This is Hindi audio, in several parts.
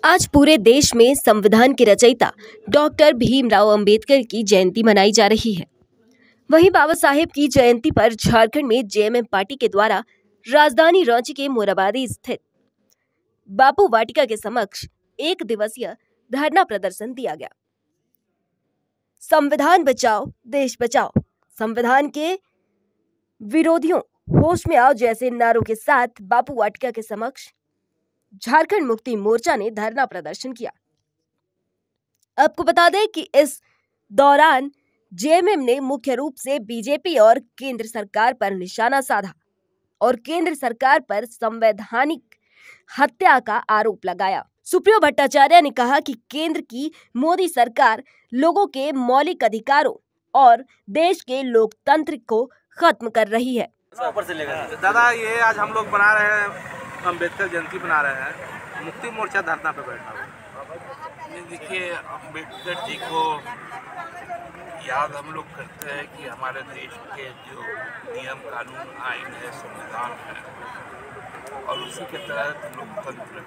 आज पूरे देश में संविधान के रचयिता डॉक्टर भीमराव अंबेडकर की जयंती मनाई जा रही है। वहीं बाबा साहेब की जयंती पर झारखंड में जेएमएम पार्टी के द्वारा राजधानी रांची के मोरहाबादी स्थित बापू वाटिका के समक्ष एक दिवसीय धरना प्रदर्शन दिया गया। संविधान बचाओ देश बचाओ, संविधान के विरोधियों होश में आओ जैसे नारों के साथ बापू वाटिका के समक्ष झारखंड मुक्ति मोर्चा ने धरना प्रदर्शन किया। आपको बता दें कि इस दौरान जेएमएम ने मुख्य रूप से बीजेपी और केंद्र सरकार पर निशाना साधा और केंद्र सरकार पर संवैधानिक हत्या का आरोप लगाया। सुप्रियो भट्टाचार्य ने कहा कि केंद्र की मोदी सरकार लोगों के मौलिक अधिकारों और देश के लोकतंत्र को खत्म कर रही है। दादा, ये आज हम लोग बना रहे हैं, अम्बेडकर जयंती बना रहे हैं, मुक्ति मोर्चा धरना पे बैठा हुआ। देखिए, अम्बेडकर जी को याद हम लोग करते हैं कि हमारे देश के जो नियम कानून आइन है, संविधान है और उसी के तहत लोकतंत्र है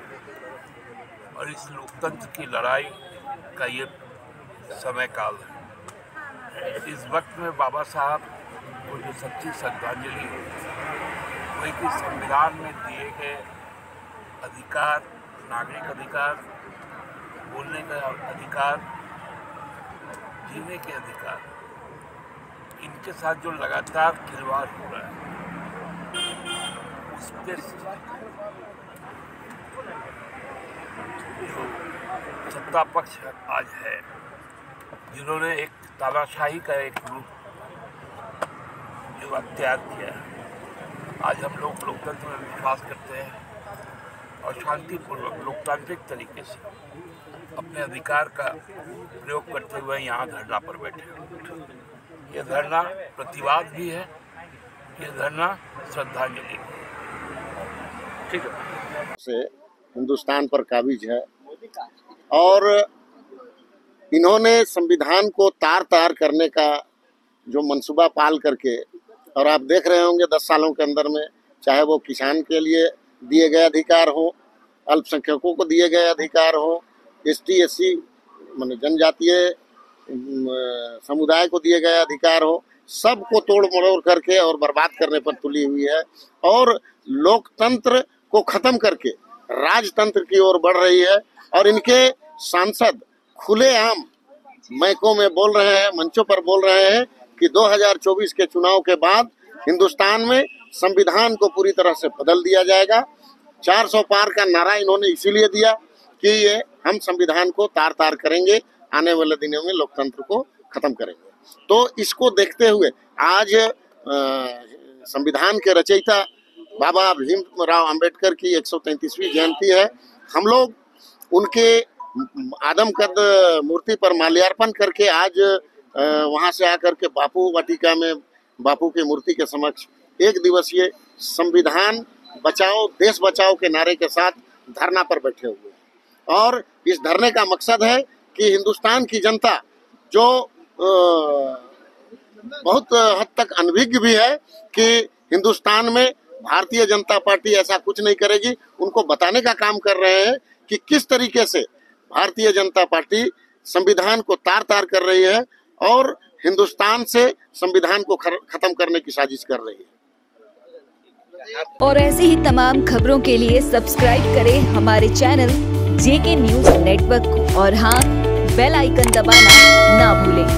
और इस लोकतंत्र की लड़ाई का ये समय काल है। इस वक्त में बाबा साहब को जो सच्ची श्रद्धांजलि है वो एक संविधान में दिए गए अधिकार, नागरिक अधिकार, बोलने का अधिकार, जीने के अधिकार, इनके साथ जो लगातार खिलवाड़ हो रहा है उस पर जो सत्ता पक्ष आज है, जिन्होंने एक तानाशाही का एक रूप जो अख्तियार किया है। आज हम लोग लोकतंत्र में विश्वास करते हैं और शांतिपूर्वक लोकतांत्रिक तरीके से अपने अधिकार का प्रयोग करते हुए यहाँ धरना पर बैठे हैं। यह धरना प्रतिवाद भी है, यह धरना श्रद्धांजलि भी है। ठीक है। से हिंदुस्तान पर काबिज है और इन्होंने संविधान को तार तार करने का जो मंसूबा पाल करके, और आप देख रहे होंगे 10 सालों के अंदर में, चाहे वो किसान के लिए दिए गए अधिकार हो, अल्पसंख्यकों को दिए गए अधिकार हो, एसटी एससी माने जनजातीय समुदाय को दिए गए अधिकार हो, सबको तोड़ मरोड़ करके और बर्बाद करने पर तुली हुई है और लोकतंत्र को खत्म करके राजतंत्र की ओर बढ़ रही है। और इनके सांसद खुलेआम माइकों में बोल रहे हैं, मंचों पर बोल रहे हैं कि 2024 के चुनाव के बाद हिंदुस्तान में संविधान को पूरी तरह से बदल दिया जाएगा। 400 पार का नारा इन्होंने इसीलिए दिया कि ये हम संविधान को तार तार करेंगे, आने वाले दिनों में लोकतंत्र को खत्म करेंगे। तो इसको देखते हुए आज संविधान के रचयिता बाबा भीमराव अंबेडकर की 133वीं जयंती है। हम लोग उनके आदमकद मूर्ति पर माल्यार्पण करके आज वहां से आकर के बापू वाटिका में बापू की मूर्ति के समक्ष एक दिवसीय संविधान बचाओ देश बचाओ के नारे के साथ धरना पर बैठे हुए हैं। और इस धरने का मकसद है कि हिंदुस्तान की जनता जो बहुत हद तक अनभिज्ञ भी है कि हिंदुस्तान में भारतीय जनता पार्टी ऐसा कुछ नहीं करेगी, उनको बताने का काम कर रहे हैं कि किस तरीके से भारतीय जनता पार्टी संविधान को तार तार कर रही है और हिंदुस्तान से संविधान को खत्म करने की साजिश कर रही है। और ऐसी ही तमाम खबरों के लिए सब्सक्राइब करें हमारे चैनल जेके न्यूज नेटवर्क को और हाँ, बेल आइकन दबाना ना भूलें।